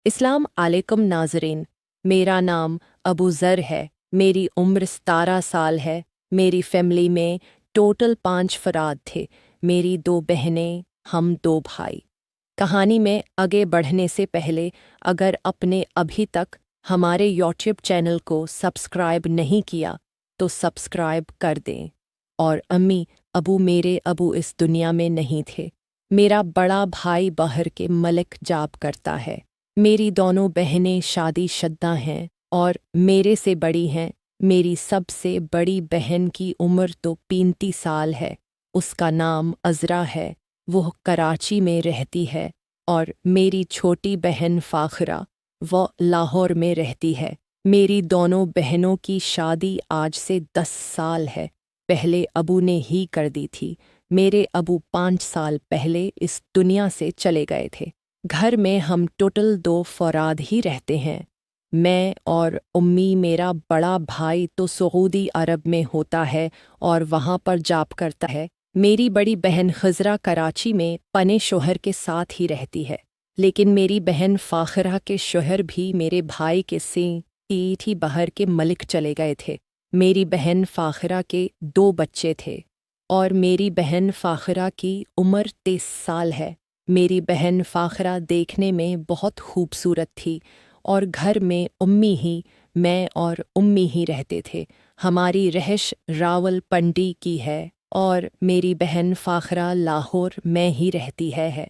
अस्सलाम वालेकुम नाज़रीन। मेरा नाम अबू ज़र है। मेरी उम्र 17 साल है। मेरी फैमिली में टोटल 5 फ़राद थे। मेरी 2 बहनें, हम 2 भाई। कहानी में आगे बढ़ने से पहले अगर आपने अभी तक हमारे यूट्यूब चैनल को सब्सक्राइब नहीं किया तो सब्सक्राइब कर दें। और अम्मी अबू मेरे अबू इस दुनिया में नहीं थे। मेरा बड़ा भाई बाहर के मलिक जॉब करता है। मेरी दोनों बहनें शादीशुदा हैं और मेरे से बड़ी हैं। मेरी सबसे बड़ी बहन की उम्र तो 35 साल है। उसका नाम अज़रा है। वो कराची में रहती है। और मेरी छोटी बहन फ़ाखरा वो लाहौर में रहती है। मेरी दोनों बहनों की शादी आज से 10 साल है। पहले अबू ने ही कर दी थी। मेरे अबू 5 साल पहले इस दुनिया से चले गए थे। घर में हम टोटल 2 फ़राद ही रहते हैं। मैं और उम्मी। मेरा बड़ा भाई तो सऊदी अरब में होता है और वहाँ पर जॉब करता है। मेरी बड़ी बहन खज़रा कराची में पने शोहर के साथ ही रहती है। लेकिन मेरी बहन फ़ाखरा के शोहर भी मेरे भाई के सेठ ही बाहर के मलिक चले गए थे। मेरी बहन फ़ाखरा के 2 बच्चे थे और मेरी बहन फ़ाखरा की उम्र 23 साल है। मेरी बहन फ़ाखरा देखने में बहुत खूबसूरत थी और घर में मैं और उम्मी ही रहते थे। हमारी रहिश रावलपिंडी की है और मेरी बहन फ़ाखरा लाहौर में ही रहती है।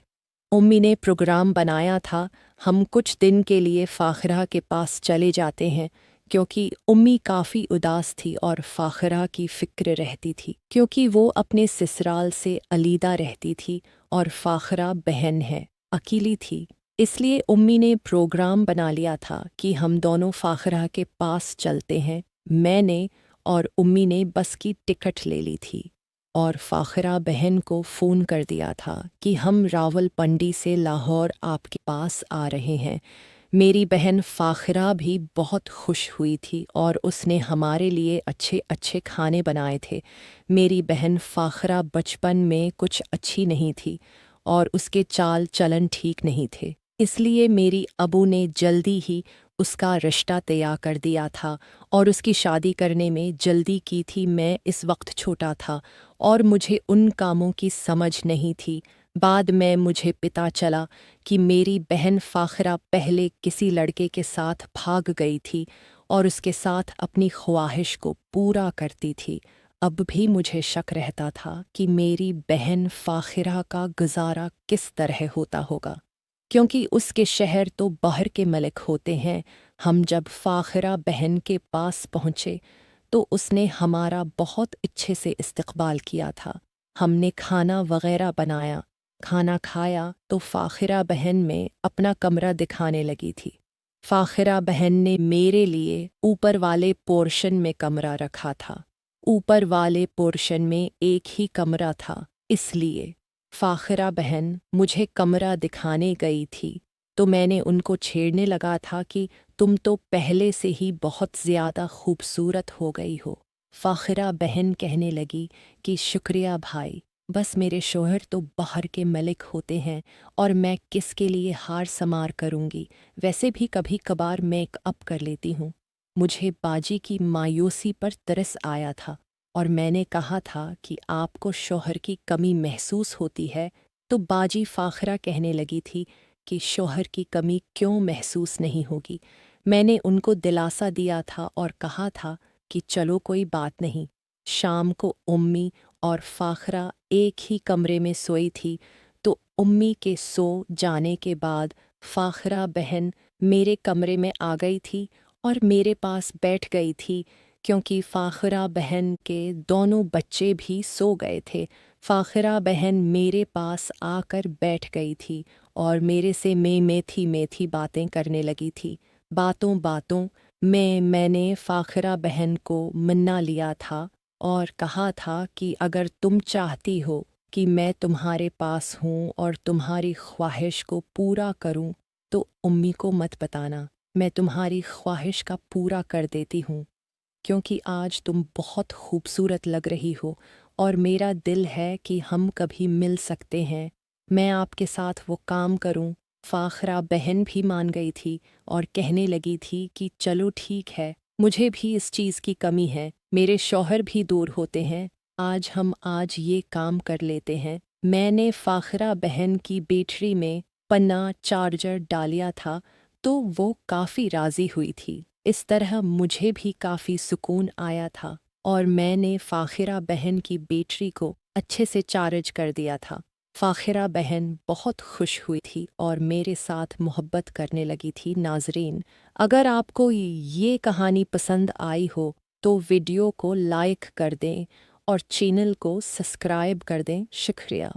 उम्मी ने प्रोग्राम बनाया था हम कुछ दिन के लिए फ़ाखरा के पास चले जाते हैं क्योंकि उम्मी काफ़ी उदास थी और फ़ाखरा की फ़िक्र रहती थी क्योंकि वो अपने ससुराल से अलग रहती थी और फ़ाखरा बहन है अकेली थी। इसलिए उम्मी ने प्रोग्राम बना लिया था कि हम दोनों फ़ाखरा के पास चलते हैं। मैंने और उम्मी ने बस की टिकट ले ली थी और फ़ाखरा बहन को फ़ोन कर दिया था कि हम रावलपिंडी से लाहौर आपके पास आ रहे हैं। मेरी बहन फ़ाखरा भी बहुत खुश हुई थी और उसने हमारे लिए अच्छे अच्छे खाने बनाए थे। मेरी बहन फ़ाखरा बचपन में कुछ अच्छी नहीं थी और उसके चाल चलन ठीक नहीं थे। इसलिए मेरी अबू ने जल्दी ही उसका रिश्ता तैयार कर दिया था और उसकी शादी करने में जल्दी की थी। मैं इस वक्त छोटा था और मुझे उन कामों की समझ नहीं थी। बाद में मुझे पता चला कि मेरी बहन फ़ाखरा पहले किसी लड़के के साथ भाग गई थी और उसके साथ अपनी ख्वाहिश को पूरा करती थी। अब भी मुझे शक रहता था कि मेरी बहन फ़ाखरा का गुजारा किस तरह होता होगा क्योंकि उसके शहर तो बाहर के मलिक होते हैं। हम जब फ़ाखरा बहन के पास पहुँचे तो उसने हमारा बहुत अच्छे से इस्तकबाल किया था। हमने खाना वग़ैरह बनाया, खाना खाया तो फ़ाखरा बहन में अपना कमरा दिखाने लगी थी। फ़ाखरा बहन ने मेरे लिए ऊपर वाले पोर्शन में कमरा रखा था। ऊपर वाले पोर्शन में एक ही कमरा था, इसलिए फ़ाखरा बहन मुझे कमरा दिखाने गई थी तो मैंने उनको छेड़ने लगा था कि तुम तो पहले से ही बहुत ज़्यादा खूबसूरत हो गई हो। फ़ाखरा बहन कहने लगी कि शुक्रिया भाई, बस मेरे शोहर तो बाहर के मलिक होते हैं और मैं किसके लिए हार समार करूँगी। वैसे भी कभी कभार मेकअप कर लेती हूँ। मुझे बाजी की मायूसी पर तरस आया था और मैंने कहा था कि आपको शौहर की कमी महसूस होती है तो बाजी फ़ाखरा कहने लगी थी कि शौहर की कमी क्यों महसूस नहीं होगी। मैंने उनको दिलासा दिया था और कहा था कि चलो कोई बात नहीं। शाम को उम्मी और फ़ाखरा एक ही कमरे में सोई थी तो उम्मी के सो जाने के बाद फ़ाखरा बहन मेरे कमरे में आ गई थी और मेरे पास बैठ गई थी क्योंकि फ़ाखरा बहन के दोनों बच्चे भी सो गए थे। फ़ाखरा बहन मेरे पास आकर बैठ गई थी और मेरे से मेथी बातें करने लगी थी। बातों बातों में मैंने फ़ाखरा बहन को मना लिया था और कहा था कि अगर तुम चाहती हो कि मैं तुम्हारे पास हूँ और तुम्हारी ख्वाहिश को पूरा करूँ तो उम्मी को मत बताना। मैं तुम्हारी ख्वाहिश का पूरा कर देती हूँ क्योंकि आज तुम बहुत खूबसूरत लग रही हो और मेरा दिल है कि हम कभी मिल सकते हैं। मैं आपके साथ वो काम करूं फाखरा बहन भी मान गई थी और कहने लगी थी कि चलो ठीक है, मुझे भी इस चीज़ की कमी है, मेरे शौहर भी दूर होते हैं, आज ये काम कर लेते हैं। मैंने फाखरा बहन की बैटरी में पन्ना चार्जर डालिया था तो वो काफ़ी राज़ी हुई थी। इस तरह मुझे भी काफ़ी सुकून आया था और मैंने फाखरा बहन की बैटरी को अच्छे से चार्ज कर दिया था। फाखरा बहन बहुत खुश हुई थी और मेरे साथ मोहब्बत करने लगी थी। नाज़रीन, अगर आपको ये कहानी पसंद आई हो तो वीडियो को लाइक कर दें और चैनल को सब्सक्राइब कर दें। शुक्रिया।